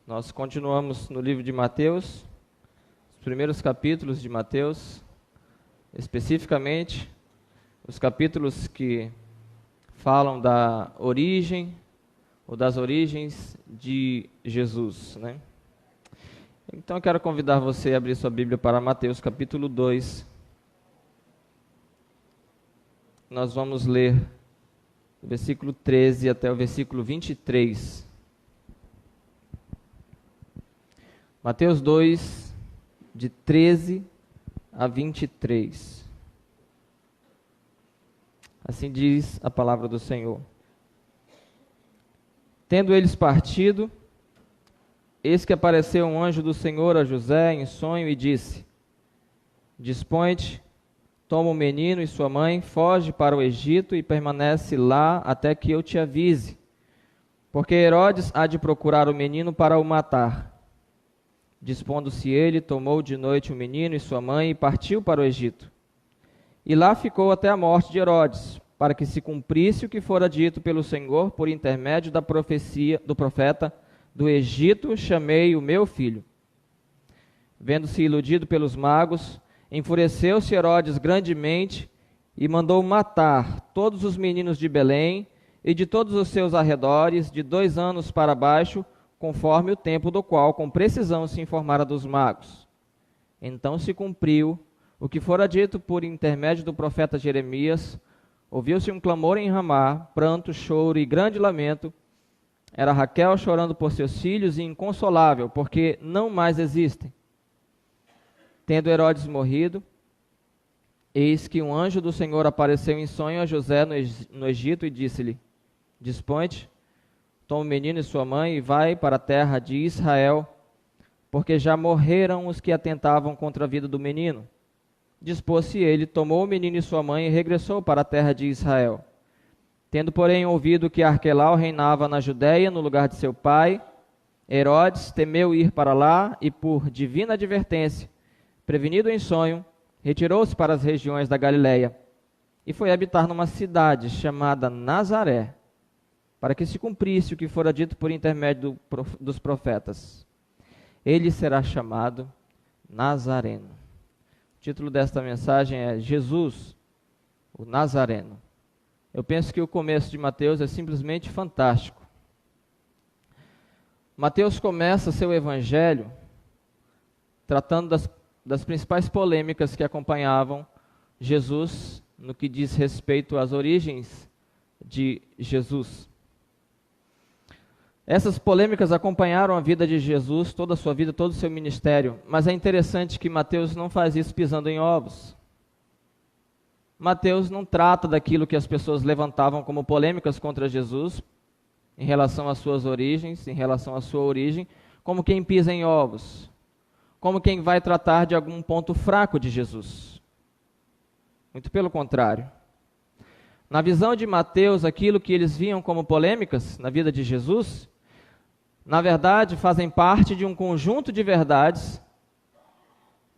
Nós continuamos no livro de Mateus, os primeiros capítulos de Mateus, especificamente os capítulos que falam da origem ou das origens de Jesus, né? Então eu quero convidar você a abrir sua Bíblia para Mateus capítulo 2. Nós vamos ler do versículo 13 até o versículo 23. Mateus 2, de 13 a 23. Assim diz a palavra do Senhor. Tendo eles partido, eis que apareceu um anjo do Senhor a José em sonho e disse: Dispõe-te, toma o menino e sua mãe, foge para o Egito e permanece lá até que eu te avise, porque Herodes há de procurar o menino para o matar. Dispondo-se ele, tomou de noite o menino e sua mãe e partiu para o Egito. E lá ficou até a morte de Herodes, para que se cumprisse o que fora dito pelo Senhor por intermédio da profecia do profeta: do Egito chamei o meu filho. Vendo-se iludido pelos magos, enfureceu-se Herodes grandemente e mandou matar todos os meninos de Belém e de todos os seus arredores, de 2 anos para baixo, conforme o tempo do qual com precisão se informara dos magos. Então se cumpriu o que fora dito por intermédio do profeta Jeremias. Ouviu-se um clamor em Ramá, pranto, choro e grande lamento. Era Raquel chorando por seus filhos e inconsolável, porque não mais existem. Tendo Herodes morrido, eis que um anjo do Senhor apareceu em sonho a José no Egito e disse-lhe: Dispõe-te, toma o menino e sua mãe e vai para a terra de Israel, porque já morreram os que atentavam contra a vida do menino. Dispôs-se ele, tomou o menino e sua mãe e regressou para a terra de Israel. Tendo, porém, ouvido que Arquelau reinava na Judéia no lugar de seu pai, Herodes temeu ir para lá e, por divina advertência, prevenido em sonho, retirou-se para as regiões da Galiléia e foi habitar numa cidade chamada Nazaré, para que se cumprisse o que fora dito por intermédio dos profetas: ele será chamado Nazareno. O título desta mensagem é Jesus, o Nazareno. Eu penso que o começo de Mateus é simplesmente fantástico. Mateus começa seu evangelho tratando das principais polêmicas que acompanhavam Jesus no que diz respeito às origens de Jesus. Essas polêmicas acompanharam a vida de Jesus, toda a sua vida, todo o seu ministério, mas é interessante que Mateus não faz isso pisando em ovos. Mateus não trata daquilo que as pessoas levantavam como polêmicas contra Jesus, em relação às suas origens, em relação à sua origem, como quem pisa em ovos, como quem vai tratar de algum ponto fraco de Jesus. Muito pelo contrário. Na visão de Mateus, aquilo que eles viam como polêmicas na vida de Jesus, na verdade, fazem parte de um conjunto de verdades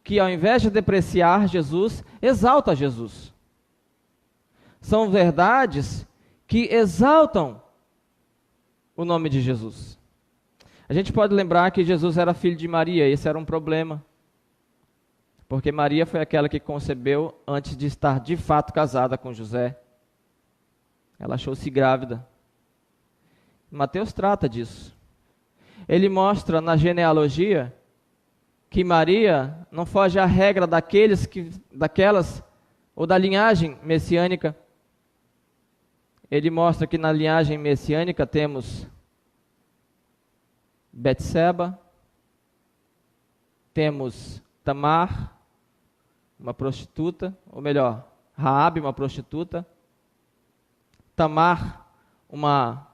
que, ao invés de depreciar Jesus, exalta Jesus. São verdades que exaltam o nome de Jesus. A gente pode lembrar que Jesus era filho de Maria, esse era um problema, porque Maria foi aquela que concebeu antes de estar de fato casada com José. Ela achou-se grávida. Mateus trata disso. Ele mostra na genealogia que Maria não foge à regra daquelas ou da linhagem messiânica. Ele mostra que na linhagem messiânica temos Betseba, temos Tamar, uma prostituta, ou melhor, Raabe, uma prostituta, Tamar, uma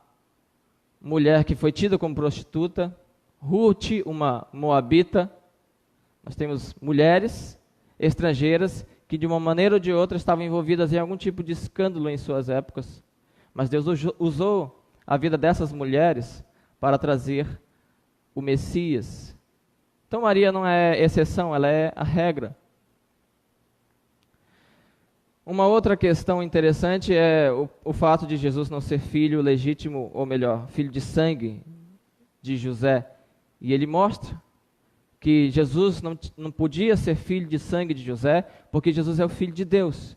mulher que foi tida como prostituta, Ruth, uma moabita. Nós temos mulheres estrangeiras que de uma maneira ou de outra estavam envolvidas em algum tipo de escândalo em suas épocas. Mas Deus usou a vida dessas mulheres para trazer o Messias. Então Maria não é exceção, ela é a regra. Uma outra questão interessante é o fato de Jesus não ser filho legítimo, ou melhor, filho de sangue de José. E ele mostra que Jesus não podia ser filho de sangue de José, porque Jesus é o Filho de Deus.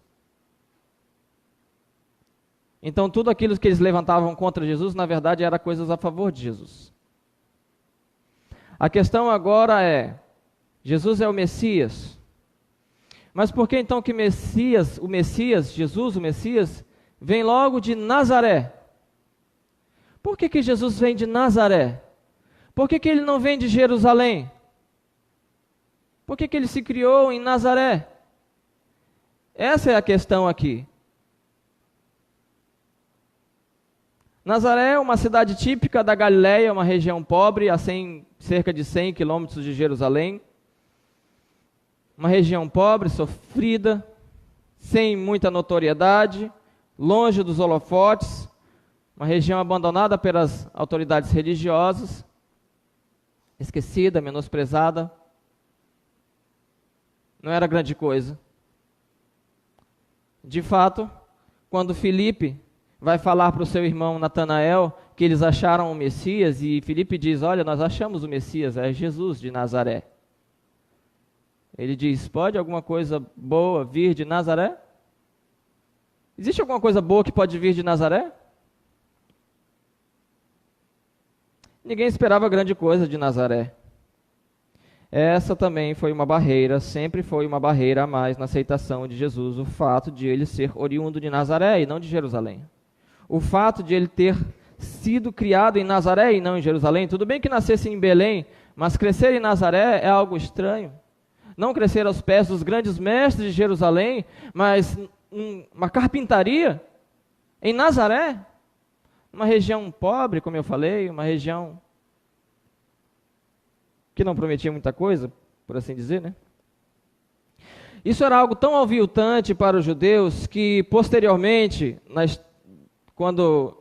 Então tudo aquilo que eles levantavam contra Jesus, na verdade, era coisas a favor de Jesus. A questão agora é, Jesus é o Messias. Mas por que então que Jesus, o Messias, vem logo de Nazaré? Por que Jesus vem de Nazaré? Por que ele não vem de Jerusalém? Por que ele se criou em Nazaré? Essa é a questão aqui. Nazaré é uma cidade típica da Galileia, uma região pobre, a cerca de 100 quilômetros de Jerusalém. Uma região pobre, sofrida, sem muita notoriedade, longe dos holofotes, uma região abandonada pelas autoridades religiosas, esquecida, menosprezada. Não era grande coisa. De fato, quando Filipe vai falar para o seu irmão Natanael que eles acharam o Messias, e Filipe diz, olha, nós achamos o Messias, é Jesus de Nazaré. Ele diz, pode alguma coisa boa vir de Nazaré? Existe alguma coisa boa que pode vir de Nazaré? Ninguém esperava grande coisa de Nazaré. Essa também foi uma barreira, sempre foi uma barreira a mais na aceitação de Jesus, o fato de ele ser oriundo de Nazaré e não de Jerusalém. O fato de ele ter sido criado em Nazaré e não em Jerusalém, tudo bem que nascesse em Belém, mas crescer em Nazaré é algo estranho. Não crescer aos pés dos grandes mestres de Jerusalém, mas uma carpintaria em Nazaré, uma região pobre, como eu falei, uma região que não prometia muita coisa, por assim dizer, né? Isso era algo tão aviltante para os judeus que, posteriormente, quando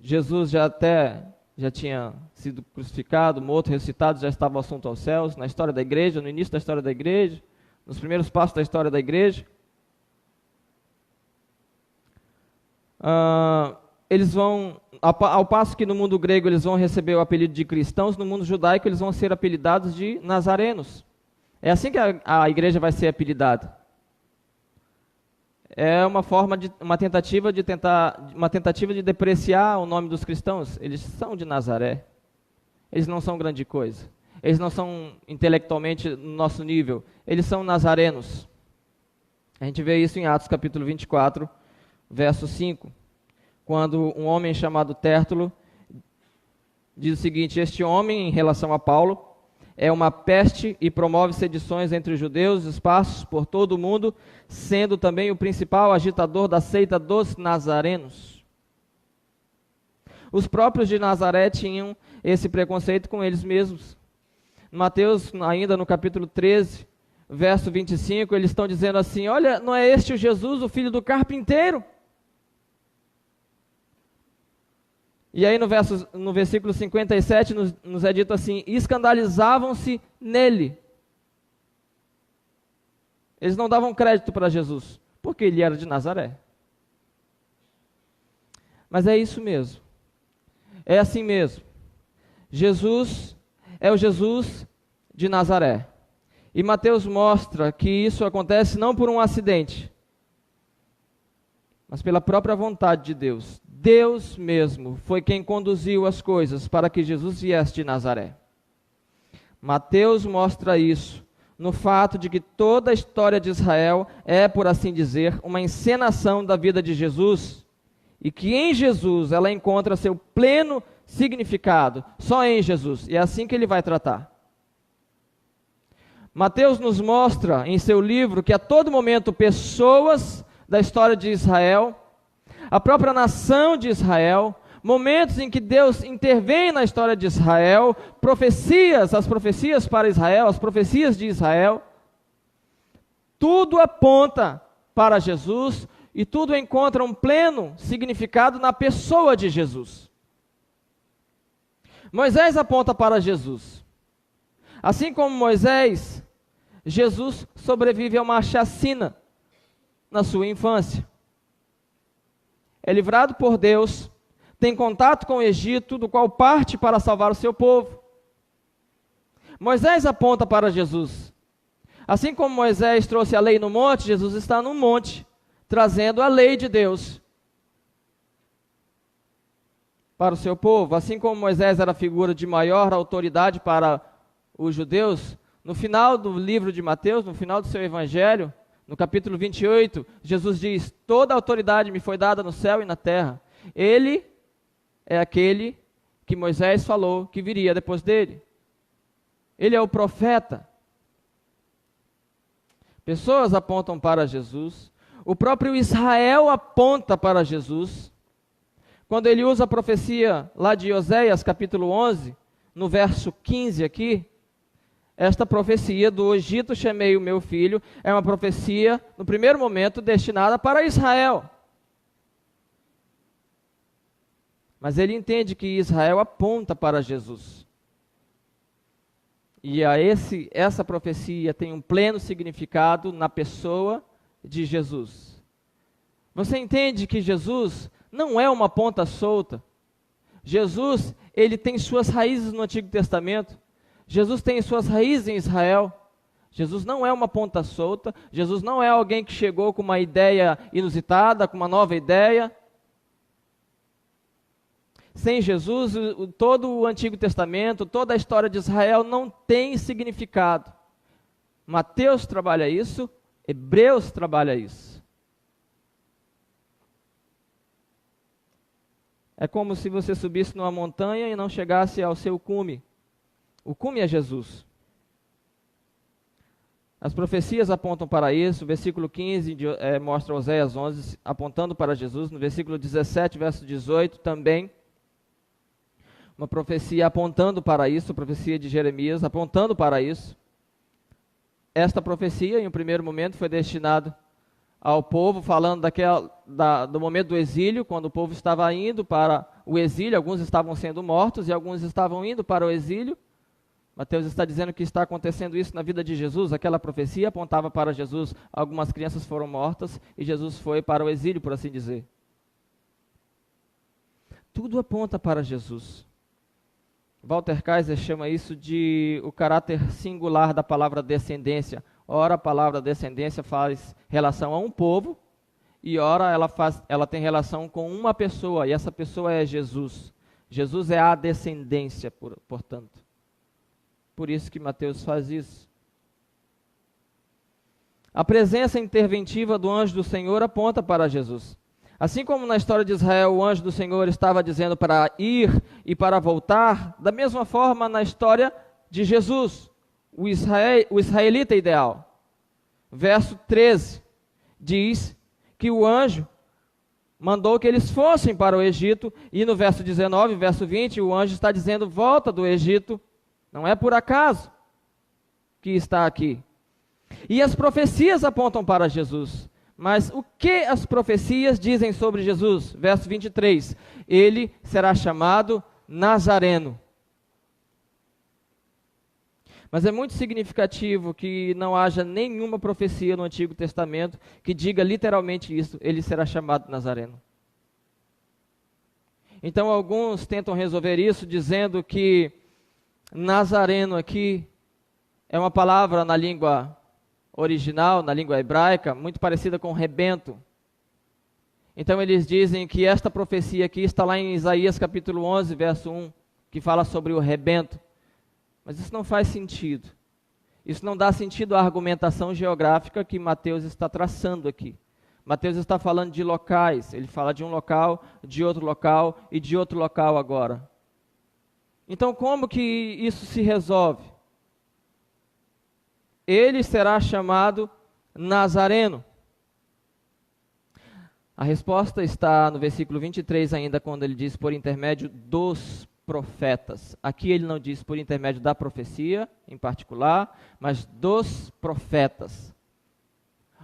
Jesus já tinha sido crucificado, morto, ressuscitado, já estava assunto aos céus, na história da igreja, no início da história da igreja, nos primeiros passos da história da igreja, eles vão, ao passo que no mundo grego eles vão receber o apelido de cristãos, no mundo judaico eles vão ser apelidados de nazarenos. É assim que a igreja vai ser apelidada. É uma tentativa de depreciar o nome dos cristãos. Eles são de Nazaré. Eles não são grande coisa. Eles não são intelectualmente no nosso nível. Eles são nazarenos. A gente vê isso em Atos capítulo 24, verso 5. Quando um homem chamado Tértulo diz o seguinte, este homem, em relação a Paulo, é uma peste e promove sedições entre os judeus esparsos por todo o mundo, sendo também o principal agitador da seita dos nazarenos. Os próprios de Nazaré tinham esse preconceito com eles mesmos. Mateus, ainda no capítulo 13, verso 25, eles estão dizendo assim, olha, não é este o Jesus, o filho do carpinteiro? E aí no versículo 57 nos é dito assim, escandalizavam-se nele. Eles não davam crédito para Jesus, porque ele era de Nazaré. Mas é isso mesmo. É assim mesmo. Jesus é o Jesus de Nazaré. E Mateus mostra que isso acontece não por um acidente, mas pela própria vontade de Deus. Deus mesmo foi quem conduziu as coisas para que Jesus viesse de Nazaré. Mateus mostra isso no fato de que toda a história de Israel é, por assim dizer, uma encenação da vida de Jesus, e que em Jesus ela encontra seu pleno significado, só em Jesus, e é assim que ele vai tratar. Mateus nos mostra em seu livro que a todo momento pessoas da história de Israel, a própria nação de Israel, momentos em que Deus intervém na história de Israel, as profecias para Israel, as profecias de Israel, tudo aponta para Jesus e tudo encontra um pleno significado na pessoa de Jesus. Moisés aponta para Jesus. Assim como Moisés, Jesus sobrevive a uma chacina na sua infância. É livrado por Deus, tem contato com o Egito, do qual parte para salvar o seu povo. Moisés aponta para Jesus. Assim como Moisés trouxe a lei no monte, Jesus está no monte, trazendo a lei de Deus para o seu povo. Assim como Moisés era a figura de maior autoridade para os judeus, no final do livro de Mateus, no final do seu evangelho, no capítulo 28, Jesus diz: toda a autoridade me foi dada no céu e na terra. Ele é aquele que Moisés falou que viria depois dele. Ele é o profeta. Pessoas apontam para Jesus. O próprio Israel aponta para Jesus. Quando ele usa a profecia lá de Oséias, capítulo 11, no verso 15 aqui, esta profecia do Egito chamei o meu filho, é uma profecia, no primeiro momento, destinada para Israel. Mas ele entende que Israel aponta para Jesus. E essa profecia tem um pleno significado na pessoa de Jesus. Você entende que Jesus não é uma ponta solta. Jesus, ele tem suas raízes no Antigo Testamento. Jesus tem suas raízes em Israel. Jesus não é uma ponta solta. Jesus não é alguém que chegou com uma ideia inusitada, com uma nova ideia. Sem Jesus, todo o Antigo Testamento, toda a história de Israel não tem significado. Mateus trabalha isso, Hebreus trabalha isso. É como se você subisse numa montanha e não chegasse ao seu cume. O cume é Jesus. As profecias apontam para isso. O versículo 15 mostra Oséias 11 apontando para Jesus. No versículo 17, verso 18 também. Uma profecia apontando para isso, a profecia de Jeremias apontando para isso. Esta profecia, em um primeiro momento, foi destinada ao povo, falando do momento do exílio, quando o povo estava indo para o exílio, alguns estavam sendo mortos e alguns estavam indo para o exílio. Mateus está dizendo que está acontecendo isso na vida de Jesus. Aquela profecia apontava para Jesus, algumas crianças foram mortas e Jesus foi para o exílio, por assim dizer. Tudo aponta para Jesus. Walter Kaiser chama isso de o caráter singular da palavra descendência. Ora, a palavra descendência faz relação a um povo, e ora ela tem relação com uma pessoa, e essa pessoa é Jesus. Jesus é a descendência, portanto. Por isso que Mateus faz isso. A presença interventiva do anjo do Senhor aponta para Jesus. Assim como na história de Israel o anjo do Senhor estava dizendo para ir e para voltar, da mesma forma na história de Jesus, o israelita ideal. Verso 13 diz que o anjo mandou que eles fossem para o Egito, e no verso 19, verso 20, o anjo está dizendo: volta do Egito, não é por acaso que está aqui. E as profecias apontam para Jesus. Mas o que as profecias dizem sobre Jesus? Verso 23, ele será chamado Nazareno. Mas é muito significativo que não haja nenhuma profecia no Antigo Testamento que diga literalmente isso: ele será chamado Nazareno. Então alguns tentam resolver isso dizendo que Nazareno aqui é uma palavra na língua original, na língua hebraica, muito parecida com rebento. Então eles dizem que esta profecia aqui está lá em Isaías capítulo 11, verso 1, que fala sobre o rebento. Mas isso não faz sentido. Isso não dá sentido à argumentação geográfica que Mateus está traçando aqui. Mateus está falando de locais, ele fala de um local, de outro local e de outro local agora. Então como que isso se resolve? Ele será chamado Nazareno. A resposta está no versículo 23 ainda, quando ele diz por intermédio dos profetas. Aqui ele não diz por intermédio da profecia em particular, mas dos profetas.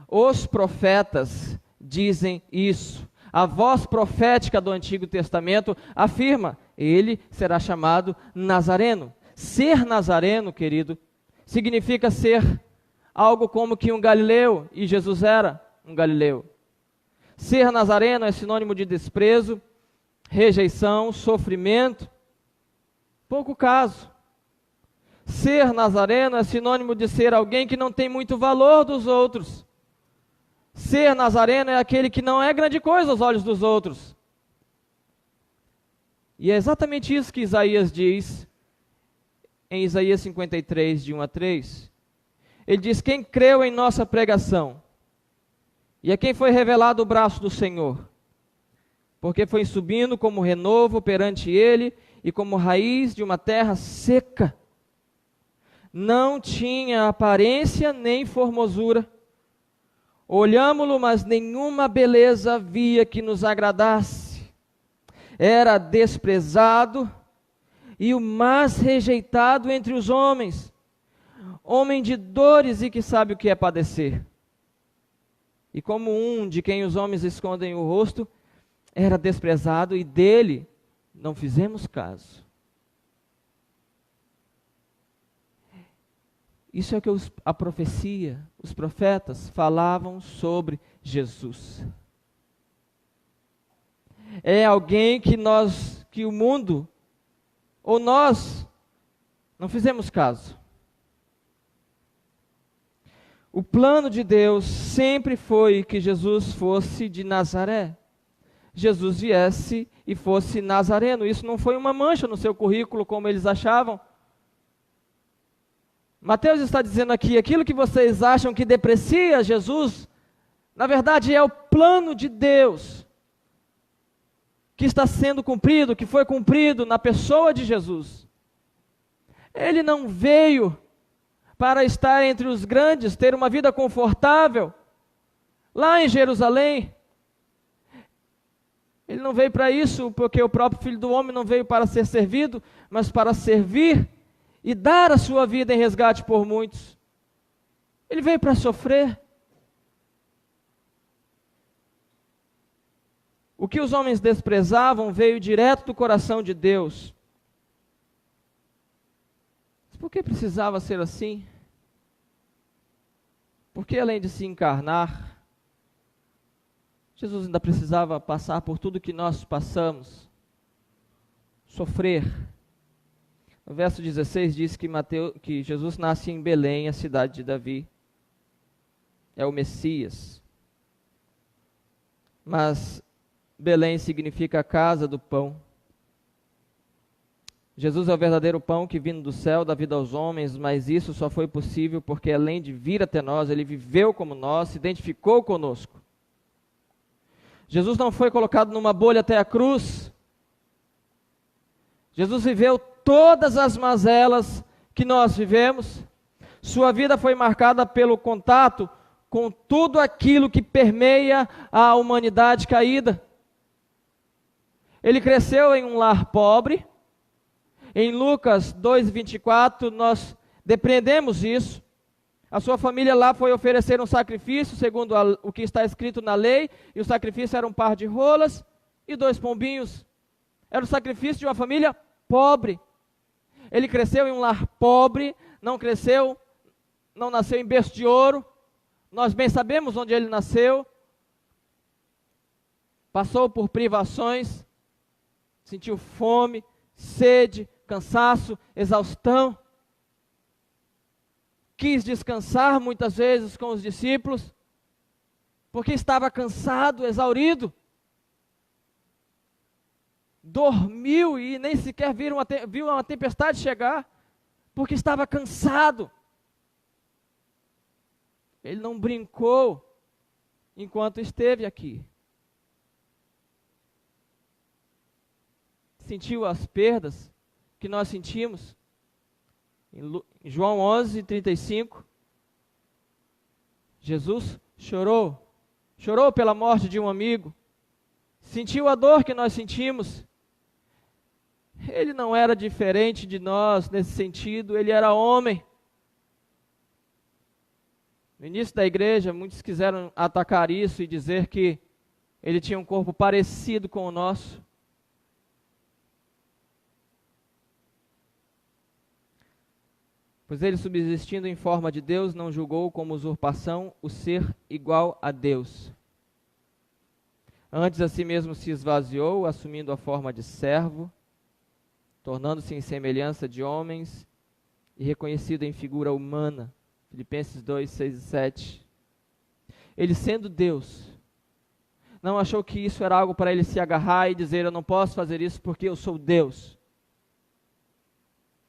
Os profetas dizem isso. A voz profética do Antigo Testamento afirma: ele será chamado Nazareno. Ser nazareno, querido, significa ser algo como que um galileu, e Jesus era um galileu. Ser nazareno é sinônimo de desprezo, rejeição, sofrimento. Pouco caso. Ser nazareno é sinônimo de ser alguém que não tem muito valor dos outros. Ser nazareno é aquele que não é grande coisa aos olhos dos outros. E é exatamente isso que Isaías diz em Isaías 53, de 1 a 3. Ele diz: quem creu em nossa pregação, e a quem foi revelado o braço do Senhor, porque foi subindo como renovo perante ele, e como raiz de uma terra seca. Não tinha aparência nem formosura. Olhámo-lo, mas nenhuma beleza havia que nos agradasse. Era desprezado e o mais rejeitado entre os homens, homem de dores e que sabe o que é padecer. E como um de quem os homens escondem o rosto, era desprezado e dele não fizemos caso. Isso é o que a profecia, os profetas falavam sobre Jesus. É alguém que o mundo, ou nós, não fizemos caso. O plano de Deus sempre foi que Jesus fosse de Nazaré. Jesus viesse e fosse nazareno. Isso não foi uma mancha no seu currículo, como eles achavam. Mateus está dizendo aqui, aquilo que vocês acham que deprecia Jesus, na verdade é o plano de Deus, que está sendo cumprido, que foi cumprido na pessoa de Jesus. Ele não veio para estar entre os grandes, ter uma vida confortável, lá em Jerusalém. Ele não veio para isso, porque o próprio Filho do Homem não veio para ser servido, mas para servir e dar a sua vida em resgate por muitos. Ele veio para sofrer. O que os homens desprezavam veio direto do coração de Deus. Mas por que precisava ser assim? Porque além de se encarnar, Jesus ainda precisava passar por tudo que nós passamos, sofrer. No verso 16 diz que Jesus nasce em Belém, a cidade de Davi. É o Messias. Mas Belém significa a casa do pão. Jesus é o verdadeiro pão que vindo do céu dá vida aos homens, mas isso só foi possível porque além de vir até nós, ele viveu como nós, se identificou conosco. Jesus não foi colocado numa bolha até a cruz. Jesus viveu todas as mazelas que nós vivemos. Sua vida foi marcada pelo contato com tudo aquilo que permeia a humanidade caída. Ele cresceu em um lar pobre. Em Lucas 2:24 nós depreendemos isso. A sua família lá foi oferecer um sacrifício, segundo o que está escrito na lei, e o sacrifício era um par de rolas e 2 pombinhos. Era o sacrifício de uma família pobre. Ele cresceu em um lar pobre, não nasceu em berço de ouro. Nós bem sabemos onde ele nasceu. Passou por privações, sentiu fome, sede, cansaço, exaustão. Quis descansar muitas vezes com os discípulos, porque estava cansado, exaurido. Dormiu e nem sequer viu uma tempestade chegar, porque estava cansado. Ele não brincou enquanto esteve aqui. Sentiu as perdas que nós sentimos. Em João 11:35, Jesus chorou pela morte de um amigo, sentiu a dor que nós sentimos. Ele não era diferente de nós nesse sentido, ele era homem. No início da igreja, muitos quiseram atacar isso e dizer que ele tinha um corpo parecido com o nosso. Pois ele, subsistindo em forma de Deus, não julgou como usurpação o ser igual a Deus. Antes a si mesmo se esvaziou, assumindo a forma de servo, tornando-se em semelhança de homens, e reconhecido em figura humana. Filipenses 2, 6 e 7. Ele, sendo Deus, não achou que isso era algo para ele se agarrar e dizer: eu não posso fazer isso porque eu sou Deus.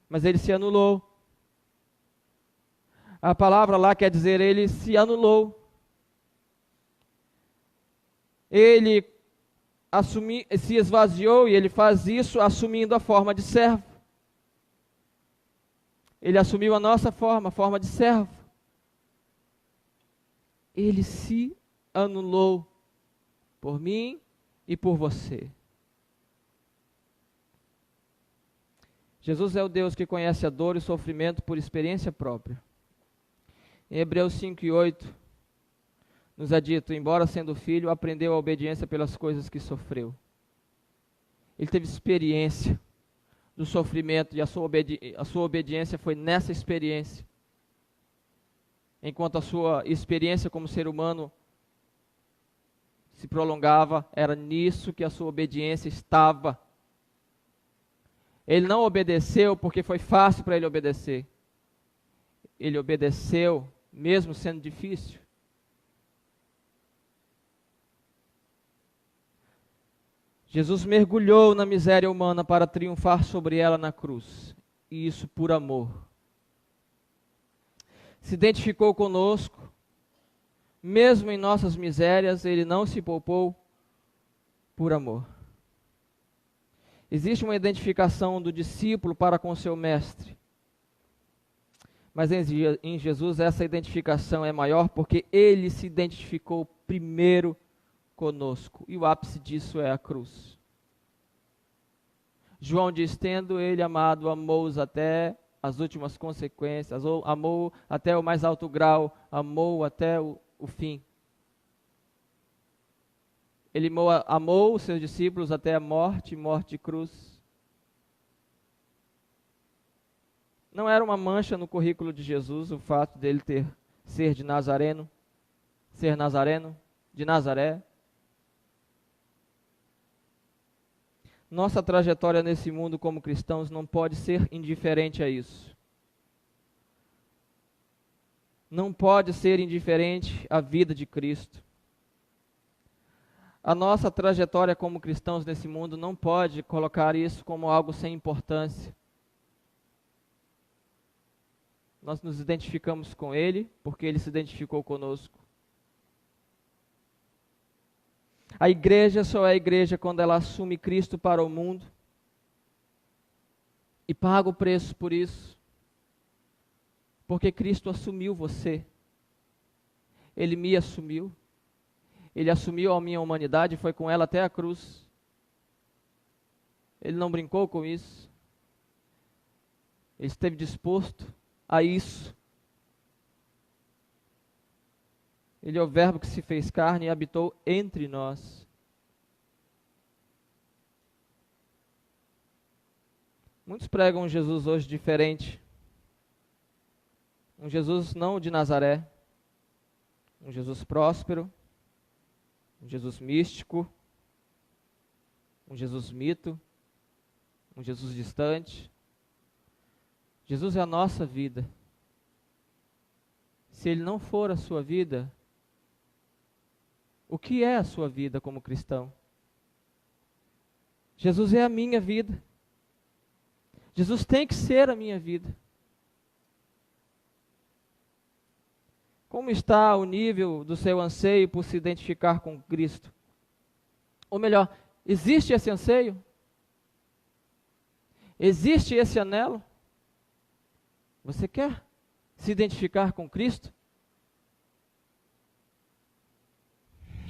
Mas ele se anulou. A palavra lá quer dizer, ele se anulou. Ele se esvaziou, e ele faz isso assumindo a forma de servo. Ele assumiu a nossa forma, a forma de servo. Ele se anulou por mim e por você. Jesus é o Deus que conhece a dor e o sofrimento por experiência própria. Em Hebreus 5 e 8, nos é dito: embora sendo filho, aprendeu a obediência pelas coisas que sofreu. Ele teve experiência do sofrimento, e a sua obediência foi nessa experiência. Enquanto a sua experiência como ser humano se prolongava, era nisso que a sua obediência estava. Ele não obedeceu porque foi fácil para ele obedecer. Ele obedeceu mesmo sendo difícil. Jesus mergulhou na miséria humana para triunfar sobre ela na cruz, e isso por amor. Se identificou conosco, mesmo em nossas misérias, ele não se poupou por amor. Existe uma identificação do discípulo para com seu mestre, mas em Jesus essa identificação é maior porque ele se identificou primeiro conosco, e o ápice disso é a cruz. João diz: tendo ele amado, amou-os até as últimas consequências, amou até o mais alto grau, amou até o fim. Ele amou os seus discípulos até a morte de cruz. Não era uma mancha no currículo de Jesus o fato dele ser nazareno, de Nazaré. Nossa trajetória nesse mundo como cristãos não pode ser indiferente a isso. Não pode ser indiferente à vida de Cristo. A nossa trajetória como cristãos nesse mundo não pode colocar isso como algo sem importância. Nós nos identificamos com Ele, porque Ele se identificou conosco. A igreja só é igreja quando ela assume Cristo para o mundo e paga o preço por isso. Porque Cristo assumiu você. Ele me assumiu. Ele assumiu a minha humanidade e foi com ela até a cruz. Ele não brincou com isso. Ele esteve disposto a isso. Ele é o Verbo que se fez carne e habitou entre nós. Muitos pregam um Jesus hoje diferente. Um Jesus não de Nazaré. Um Jesus próspero. Um Jesus místico. Um Jesus mito. Um Jesus distante. Jesus é a nossa vida. Se Ele não for a sua vida, o que é a sua vida como cristão? Jesus é a minha vida. Jesus tem que ser a minha vida. Como está o nível do seu anseio por se identificar com Cristo? Ou melhor, existe esse anseio? Existe esse anelo? Você quer se identificar com Cristo?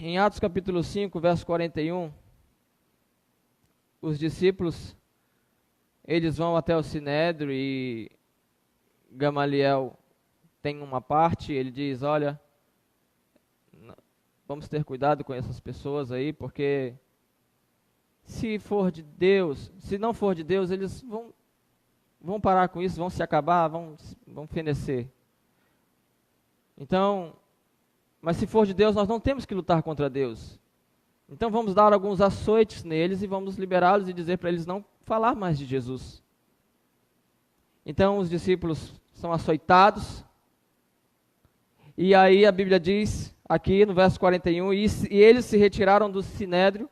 Em Atos capítulo 5, verso 41, os discípulos, eles vão até o Sinédrio e Gamaliel tem uma parte, ele diz: olha, vamos ter cuidado com essas pessoas aí, porque se for de Deus, se não for de Deus, eles vão parar com isso, vão se acabar, vão fenecer. Então, mas se for de Deus, nós não temos que lutar contra Deus. Então vamos dar alguns açoites neles e vamos liberá-los e dizer para eles não falar mais de Jesus. Então os discípulos são açoitados. E aí a Bíblia diz, aqui no verso 41, e eles se retiraram do sinédrio,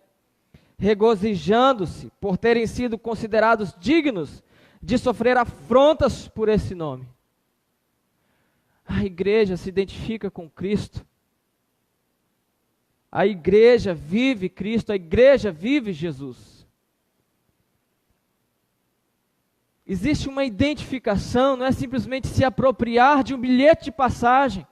regozijando-se por terem sido considerados dignos de sofrer afrontas por esse nome. A igreja se identifica com Cristo. A igreja vive Cristo, a igreja vive Jesus. Existe uma identificação, não é simplesmente se apropriar de um bilhete de passagem.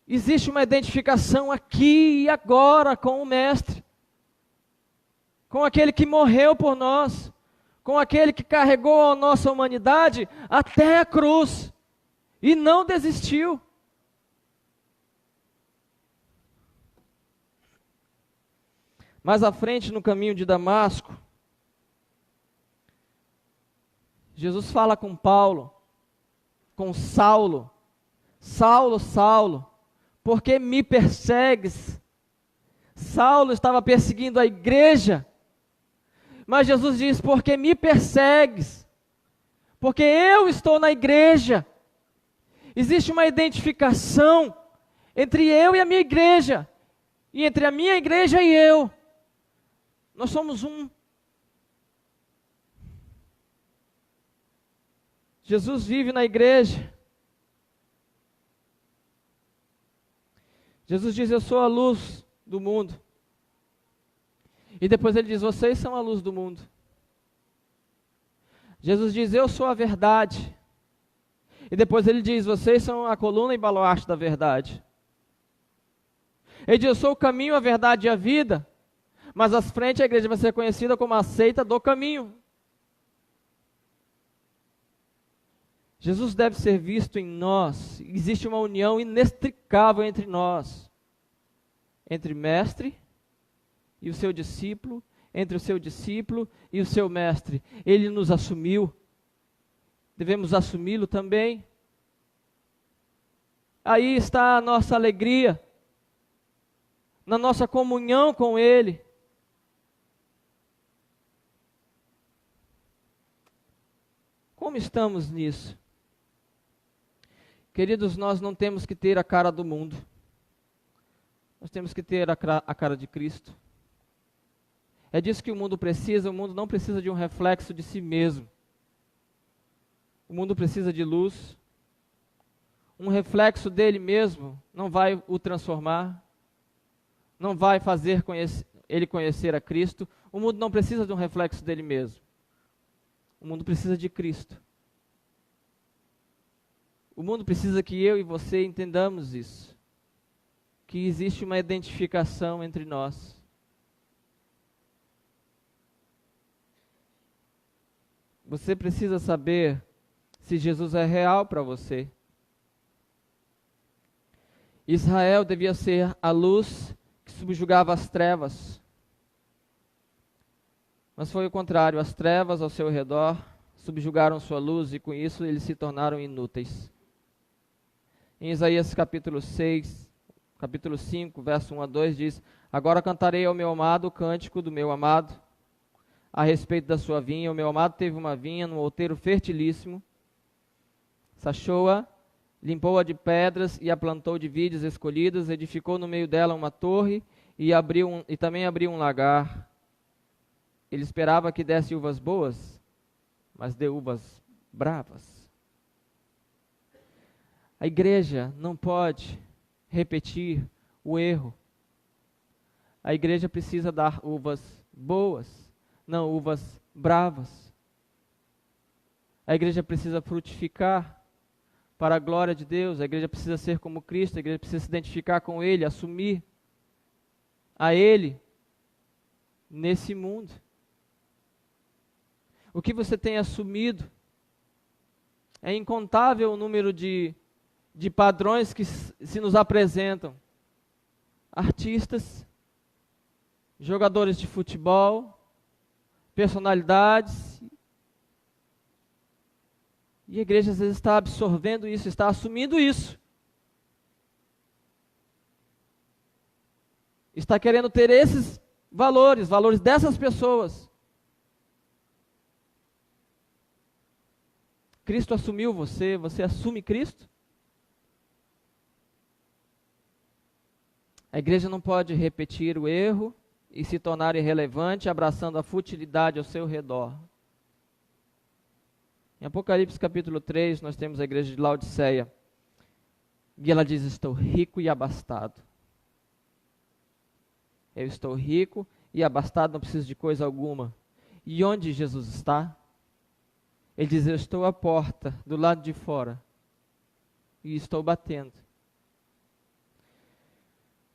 Existe uma identificação aqui e agora com o Mestre, com aquele que morreu por nós, com aquele que carregou a nossa humanidade até a cruz e não desistiu. Mais à frente, no caminho de Damasco, Jesus fala com Paulo, com Saulo: Saulo, Saulo, por que me persegues? Saulo estava perseguindo a igreja, mas Jesus diz: por que me persegues? Porque eu estou na igreja. Existe uma identificação entre eu e a minha igreja, e entre a minha igreja e eu. Nós somos um. Jesus vive na igreja. Jesus diz: eu sou a luz do mundo. E depois ele diz: vocês são a luz do mundo. Jesus diz: eu sou a verdade. E depois ele diz: vocês são a coluna e baluarte da verdade. Ele diz: eu sou o caminho, a verdade e a vida. Mas à frente a igreja vai ser conhecida como a seita do caminho. Jesus deve ser visto em nós. Existe uma união inextricável entre nós, entre mestre e o seu discípulo, entre o seu discípulo e o seu mestre. Ele nos assumiu, devemos assumi-lo também. Aí está a nossa alegria, na nossa comunhão com Ele. Como estamos nisso? Queridos, nós não temos que ter a cara do mundo. Nós temos que ter a cara de Cristo. É disso que o mundo não precisa de um reflexo de si mesmo. O mundo precisa de luz. Um reflexo dele mesmo não vai o transformar, não vai fazer ele conhecer a Cristo. O mundo não precisa de um reflexo dele mesmo. O mundo precisa de Cristo. O mundo precisa que eu e você entendamos isso. Que existe uma identificação entre nós. Você precisa saber se Jesus é real para você. Israel devia ser a luz que subjugava as trevas. Mas foi o contrário, as trevas ao seu redor subjugaram sua luz e com isso eles se tornaram inúteis. Em Isaías capítulo 5, verso 1 a 2 diz: agora cantarei ao meu amado o cântico do meu amado, a respeito da sua vinha. O meu amado teve uma vinha num outeiro fertilíssimo, sachou-a, limpou-a de pedras e a plantou de vides escolhidas, edificou no meio dela uma torre e também abriu um lagar. Ele esperava que desse uvas boas, mas deu uvas bravas. A igreja não pode repetir o erro. A igreja precisa dar uvas boas, não uvas bravas. A igreja precisa frutificar para a glória de Deus. A igreja precisa ser como Cristo. A igreja precisa se identificar com Ele, assumir a Ele nesse mundo. O que você tem assumido? É incontável o número de padrões que se nos apresentam. Artistas, jogadores de futebol, personalidades. E a igreja às vezes está absorvendo isso, está assumindo isso. Está querendo ter esses valores dessas pessoas. Cristo assumiu você, você assume Cristo? A igreja não pode repetir o erro e se tornar irrelevante, abraçando a futilidade ao seu redor. Em Apocalipse capítulo 3, nós temos a igreja de Laodiceia. E ela diz: estou rico e abastado. Eu estou rico e abastado, não preciso de coisa alguma. E onde Jesus está? Ele diz: eu estou à porta, do lado de fora, e estou batendo.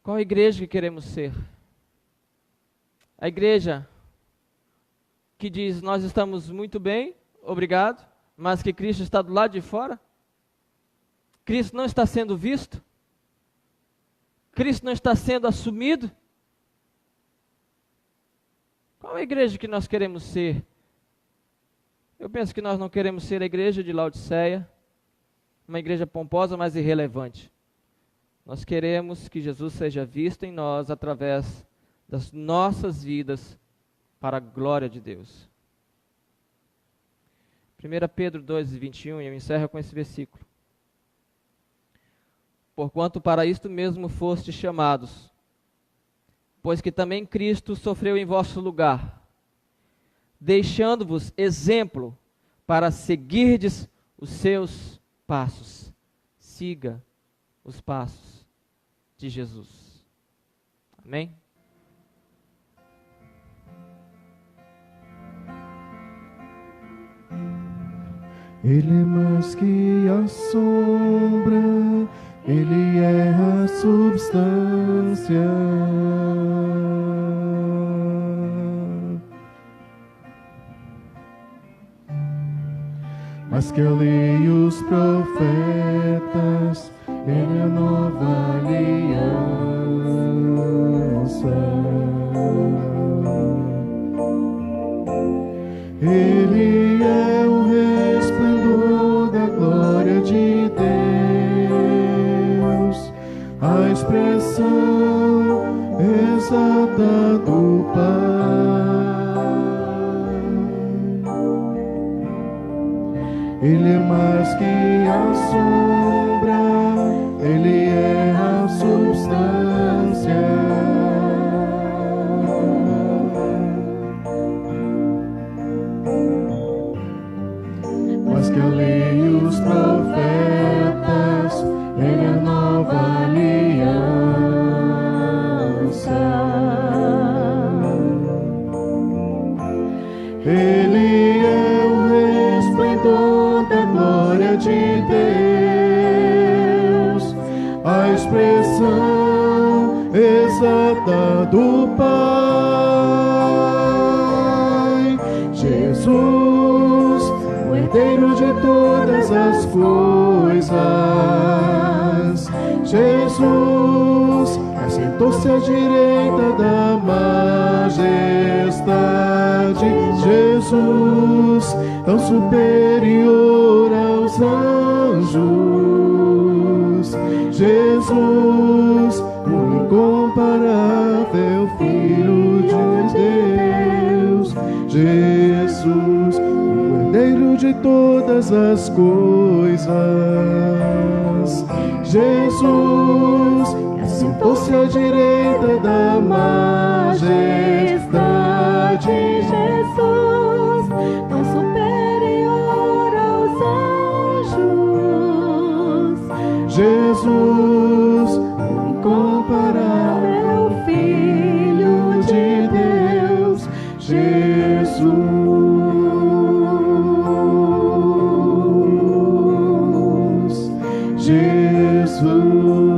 Qual igreja que queremos ser? A igreja que diz: nós estamos muito bem, obrigado, mas que Cristo está do lado de fora? Cristo não está sendo visto? Cristo não está sendo assumido? Qual a igreja que nós queremos ser? Eu penso que nós não queremos ser a igreja de Laodiceia, uma igreja pomposa, mas irrelevante. Nós queremos que Jesus seja visto em nós através das nossas vidas para a glória de Deus. 1 Pedro 2:21, e eu encerro com esse versículo. Porquanto para isto mesmo fostes chamados, pois que também Cristo sofreu em vosso lugar, deixando-vos exemplo para seguirdes os seus passos. Siga os passos de Jesus. Amém? Ele é mais que a sombra, Ele é a substância. Mais que a lei e os profetas, Ele é a nova aliança. Ele é o resplendor da glória de Deus, a expressão exata do Pai. Ele é mais que a sombra, Ele é a substância. Que a lei e os profetas, Ele é a nova aliança. Ele é o resplendor da glória de Deus, a expressão exata do Pai. Jesus, herdeiro de todas as coisas, Jesus assentou-se à direita da majestade. Jesus, tão superior aos anjos, Jesus, o incomparável Filho de Deus, Jesus, herdeiro de todas as coisas, Jesus, que assentou-se à direita da majestade. Jesus, tão superior aos anjos, Jesus, o incomparável Filho de Deus, Jesus. Jesus.